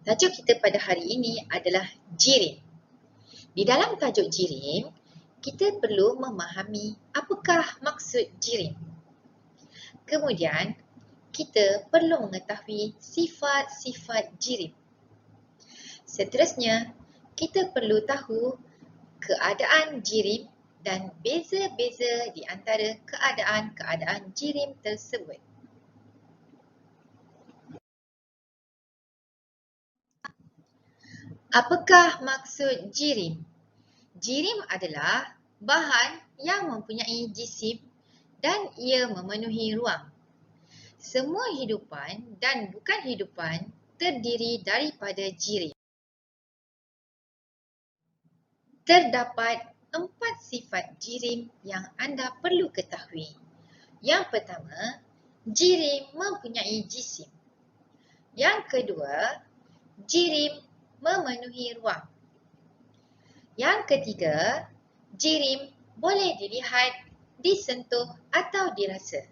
Tajuk kita pada hari ini adalah jirim. Di dalam tajuk jirim, kita perlu memahami apakah maksud jirim. Kemudian, kita perlu mengetahui sifat-sifat jirim. Seterusnya, kita perlu tahu keadaan jirim dan beza-beza di antara keadaan-keadaan jirim tersebut. Apakah maksud jirim? Jirim adalah bahan yang mempunyai jisim dan ia memenuhi ruang. Semua hidupan dan bukan hidupan terdiri daripada jirim. Terdapat 4 sifat jirim yang anda perlu ketahui. Yang pertama, jirim mempunyai jisim. Yang kedua, jirim memenuhi ruang. Yang ketiga, jirim boleh dilihat, disentuh atau dirasa.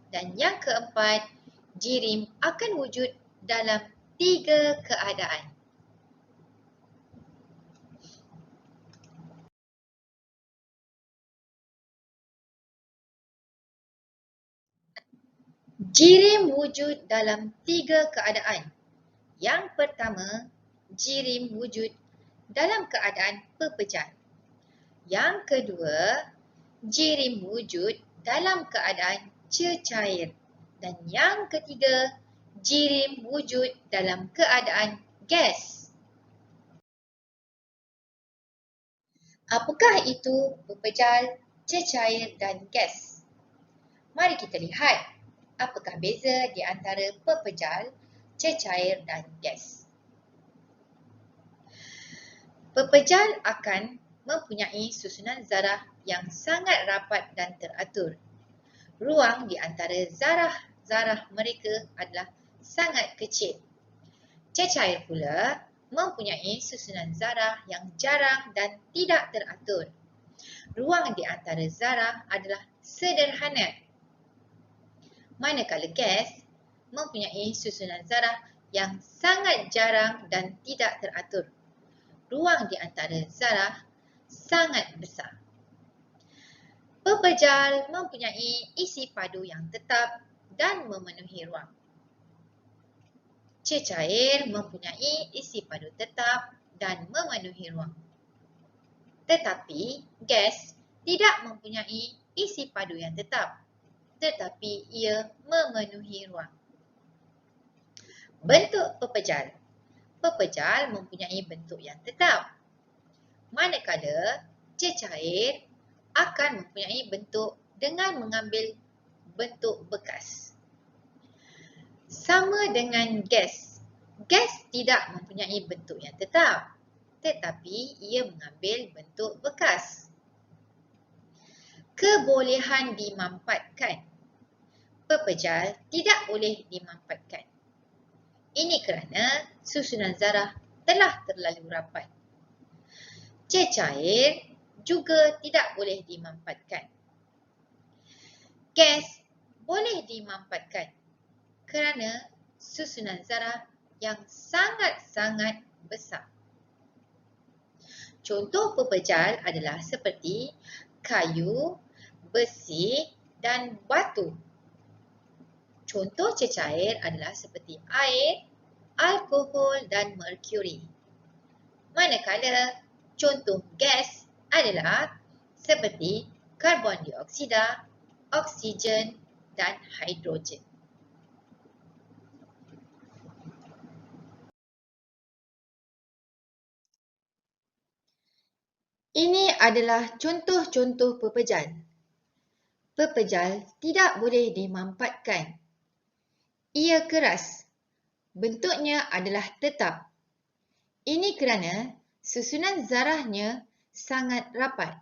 Dan yang keempat, jirim akan wujud dalam 3 keadaan. Jirim wujud dalam 3 keadaan. Yang pertama, jirim wujud dalam keadaan pepejal. Yang kedua, jirim wujud dalam keadaan cecair. Dan yang ketiga, jirim wujud dalam keadaan gas. Apakah itu pepejal, cecair dan gas? Mari kita lihat apakah beza di antara pepejal, cecair dan gas. Pepejal akan mempunyai susunan zarah yang sangat rapat dan teratur. Ruang di antara zarah-zarah mereka adalah sangat kecil. Cecair pula mempunyai susunan zarah yang jarang dan tidak teratur. Ruang di antara zarah adalah sederhana. Manakala gas mempunyai susunan zarah yang sangat jarang dan tidak teratur. Ruang di antara zarah sangat besar. Pepejal mempunyai isi padu yang tetap dan memenuhi ruang. Cecair mempunyai isi padu tetap dan memenuhi ruang. Tetapi gas tidak mempunyai isi padu yang tetap, tetapi ia memenuhi ruang. Bentuk pepejal. Pepejal mempunyai bentuk yang tetap. Manakala cecair akan mempunyai bentuk dengan mengambil bentuk bekas. Sama dengan gas. Gas tidak mempunyai bentuk yang tetap, tetapi ia mengambil bentuk bekas. Kebolehan dimampatkan. Pepejal tidak boleh dimampatkan. Ini kerana susunan zarah telah terlalu rapat. Cecair juga tidak boleh dimampatkan. Gas boleh dimampatkan kerana susunan zarah yang sangat-sangat besar. Contoh pepejal adalah seperti kayu, besi dan batu. Contoh cecair adalah seperti air, alkohol dan merkuri. Manakala contoh gas adalah seperti karbon dioksida, oksigen dan hidrogen. Ini adalah contoh-contoh pepejal. Pepejal tidak boleh dimampatkan. Ia keras. Bentuknya adalah tetap. Ini kerana susunan zarahnya sangat rapat.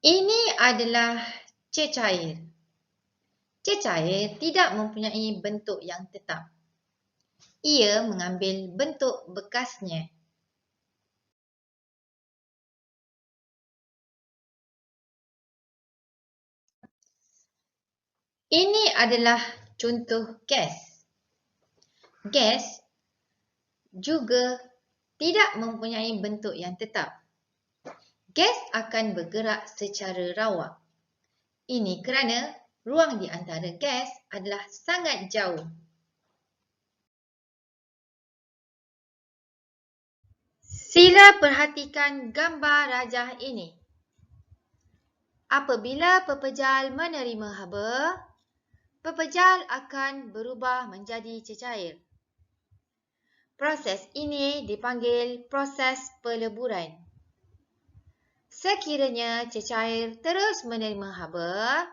Ini adalah cecair. Cecair tidak mempunyai bentuk yang tetap. Ia mengambil bentuk bekasnya. Ini adalah contoh gas. Gas juga tidak mempunyai bentuk yang tetap. Gas akan bergerak secara rawak. Ini kerana ruang di antara gas adalah sangat jauh. Sila perhatikan gambar rajah ini. Apabila pepejal menerima haba, pepejal akan berubah menjadi cecair. Proses ini dipanggil proses peleburan. Sekiranya cecair terus menerima haba,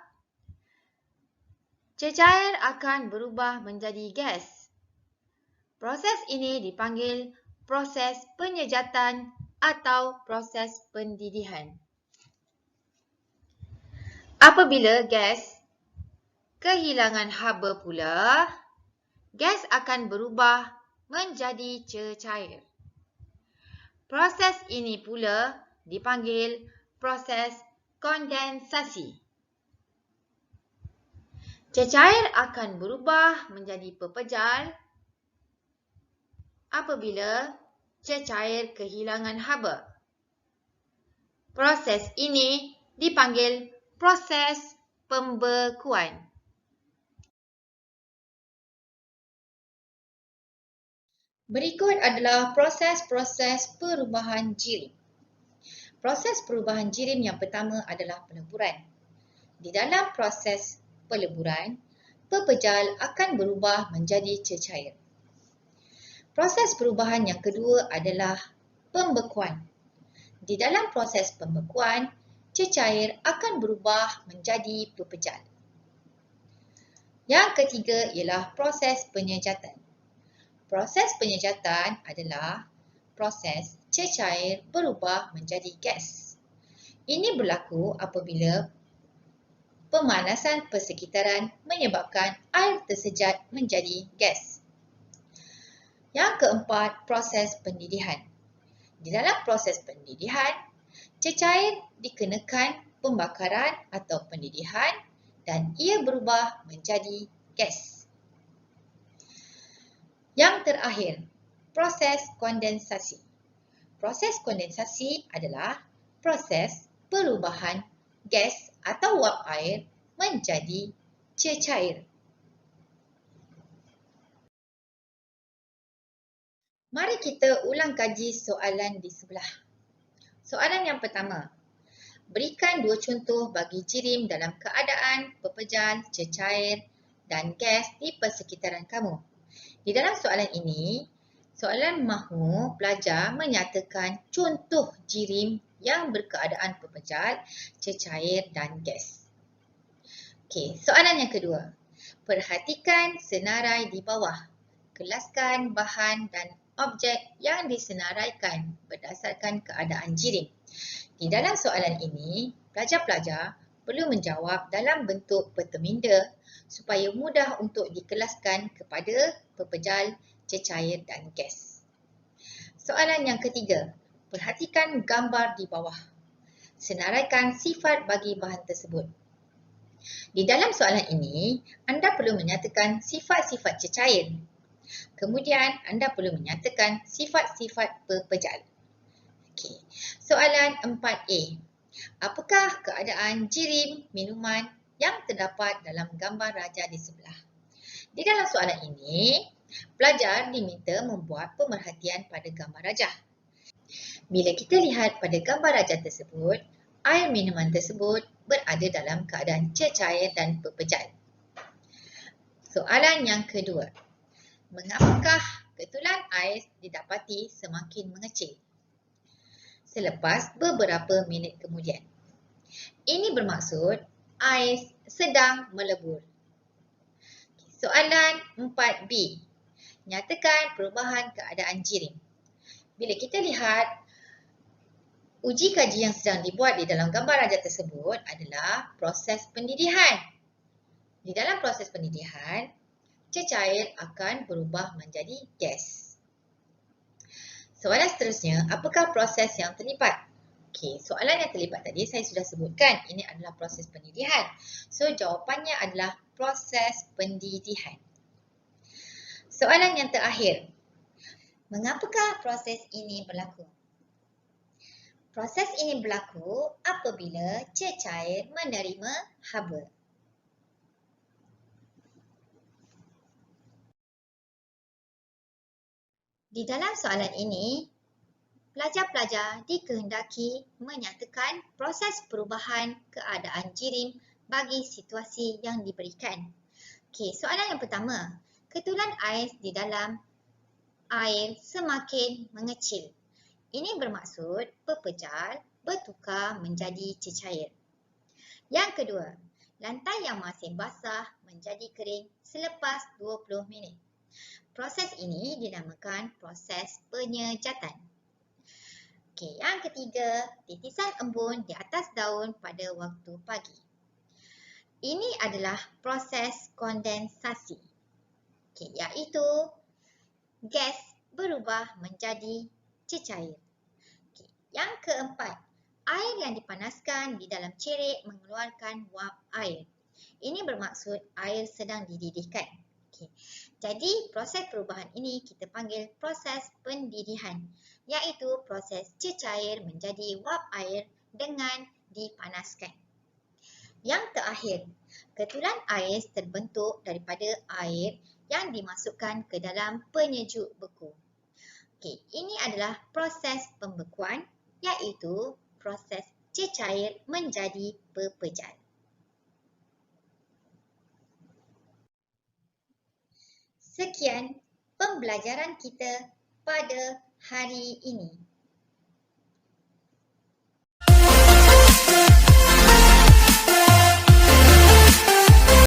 cecair akan berubah menjadi gas. Proses ini dipanggil proses penyejatan atau proses pendidihan. Apabila gas kehilangan haba pula, gas akan berubah menjadi cecair. Proses ini pula dipanggil proses kondensasi. Cecair akan berubah menjadi pepejal apabila cecair kehilangan haba. Proses ini dipanggil proses pembekuan. Berikut adalah proses-proses perubahan jirim. Proses perubahan jirim yang pertama adalah peleburan. Di dalam proses peleburan, pepejal akan berubah menjadi cecair. Proses perubahan yang kedua adalah pembekuan. Di dalam proses pembekuan, cecair akan berubah menjadi pepejal. Yang ketiga ialah proses penyejatan. Proses penyejatan adalah proses cecair berubah menjadi gas. Ini berlaku apabila pemanasan persekitaran menyebabkan air tersejat menjadi gas. Yang keempat, proses pendidihan. Di dalam proses pendidihan, cecair dikenakan pembakaran atau pendidihan dan ia berubah menjadi gas. Yang terakhir, proses kondensasi. Proses kondensasi adalah proses perubahan gas atau wap air menjadi cecair. Mari kita ulang kaji soalan di sebelah. Soalan yang pertama, berikan dua contoh bagi jirim dalam keadaan pepejal, cecair dan gas di persekitaran kamu. Di dalam soalan ini, soalan mahu pelajar menyatakan contoh jirim yang berkeadaan pepejal, cecair dan gas. Okey, soalan yang kedua. Perhatikan senarai di bawah. Kelaskan bahan dan objek yang disenaraikan berdasarkan keadaan jirim. Di dalam soalan ini, pelajar-pelajar perlu menjawab dalam bentuk perteminda supaya mudah untuk dikelaskan kepada pepejal, cecair dan gas. Soalan yang ketiga, perhatikan gambar di bawah. Senaraikan sifat bagi bahan tersebut. Di dalam soalan ini, anda perlu menyatakan sifat-sifat cecair. Kemudian, anda perlu menyatakan sifat-sifat pepejal. Okey. Soalan 4A. Apakah keadaan jirim minuman yang terdapat dalam gambar rajah di sebelah? Di dalam soalan ini, pelajar diminta membuat pemerhatian pada gambar rajah. Bila kita lihat pada gambar rajah tersebut, air minuman tersebut berada dalam keadaan cecair dan pepejal. Soalan yang kedua. Mengapakah ketulan ais didapati semakin mengecil selepas beberapa minit kemudian? Ini bermaksud ais sedang melebur. Soalan 4B. Nyatakan perubahan keadaan jirim. Bila kita lihat uji kaji yang sedang dibuat di dalam gambar rajah tersebut adalah proses pendidihan. Di dalam proses pendidihan, cecair akan berubah menjadi gas. Soalan seterusnya, apakah proses yang terlibat? Okey, soalan yang terlibat tadi saya sudah sebutkan. Ini adalah proses pendidihan. So, jawapannya adalah proses pendidihan. Soalan yang terakhir. Mengapakah proses ini berlaku? Proses ini berlaku apabila cecair menerima haba. Di dalam soalan ini, pelajar-pelajar dikehendaki menyatakan proses perubahan keadaan jirim bagi situasi yang diberikan. Okey, soalan yang pertama. Ketulan ais di dalam air semakin mengecil. Ini bermaksud pepejal bertukar menjadi cecair. Yang kedua, lantai yang masih basah menjadi kering selepas 20 minit. Proses ini dinamakan proses penyejatan. Okey, yang ketiga, titisan embun di atas daun pada waktu pagi. Ini adalah proses kondensasi. Okey, iaitu gas berubah menjadi cecair. Okey, yang keempat, air yang dipanaskan di dalam cerik mengeluarkan wap air. Ini bermaksud air sedang dididihkan. Okey. Jadi proses perubahan ini kita panggil proses pendidihan, iaitu proses cecair menjadi wap air dengan dipanaskan. Yang terakhir, ketulan ais terbentuk daripada air yang dimasukkan ke dalam penyejuk beku. Okey, ini adalah proses pembekuan, iaitu proses cecair menjadi pepejal. Sekian pembelajaran kita pada hari ini.